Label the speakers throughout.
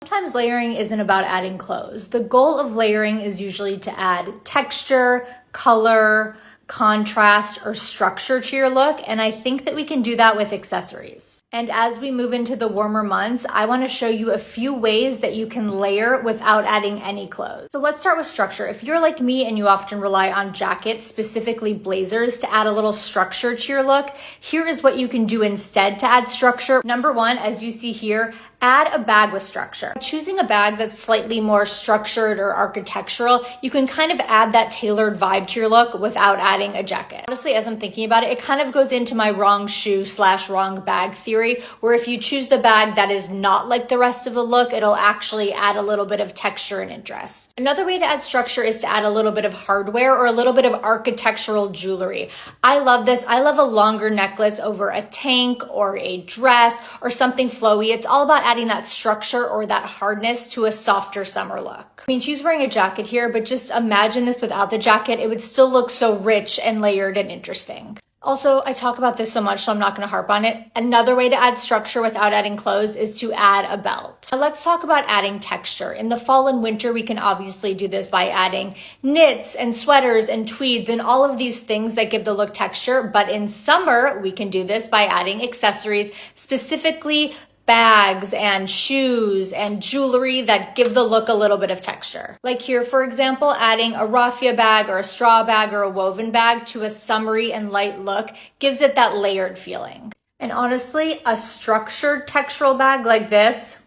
Speaker 1: Sometimes layering isn't about adding clothes. The goal of layering is usually to add texture, color, contrast, or structure to your look, and I think that we can do that with accessories. And as we move into the warmer months, I want to show you a few ways that you can layer without adding any clothes. So let's start with structure. If you're like me and you often rely on jackets, specifically blazers, to add a little structure to your look, here is what you can do instead to add structure. Number one, as you see here, add a bag with structure. Choosing a bag that's slightly more structured or architectural, you can kind of add that tailored vibe to your look without adding a jacket. Honestly, as I'm thinking about it, it kind of goes into my wrong shoe / wrong bag theory, where if you choose the bag that is not like the rest of the look, it'll actually add a little bit of texture and interest. Another way to add structure is to add a little bit of hardware or a little bit of architectural jewelry. I love this. I love a longer necklace over a tank or a dress or something flowy. It's all about adding that structure or that hardness to a softer summer look. I mean, she's wearing a jacket here, but just imagine this without the jacket. It would still look so rich and layered and interesting. Also, I talk about this so much, so I'm not going to harp on it. Another way to add structure without adding clothes is to add a belt. Now let's talk about adding texture. In the fall and winter, we can obviously do this by adding knits and sweaters and tweeds and all of these things that give the look texture. But in summer, we can do this by adding accessories, specifically bags and shoes and jewelry that give the look a little bit of texture. Like here, for example, adding a raffia bag or a straw bag or a woven bag to a summery and light look gives it that layered feeling. And honestly, a structured textural bag like this,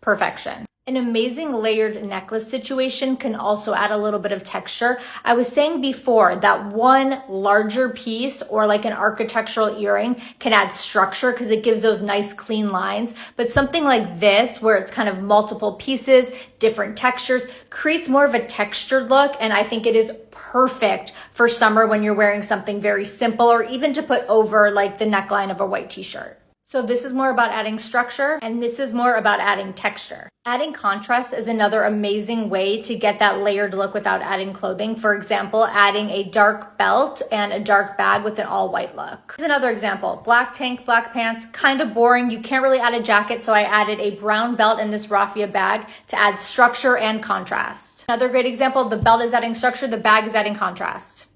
Speaker 1: perfection. An amazing layered necklace situation can also add a little bit of texture. I was saying before that one larger piece or like an architectural earring can add structure because it gives those nice clean lines. But something like this, where it's kind of multiple pieces, different textures, creates more of a textured look. And I think it is perfect for summer when you're wearing something very simple or even to put over like the neckline of a white t-shirt. So this is more about adding structure and this is more about adding texture. Adding contrast is another amazing way to get that layered look without adding clothing. For example, adding a dark belt and a dark bag with an all white look. Here's another example. Black tank, black pants, kind of boring. You can't really add a jacket, so I added a brown belt and this raffia bag to add structure and contrast. Another great example, the belt is adding structure, the bag is adding contrast.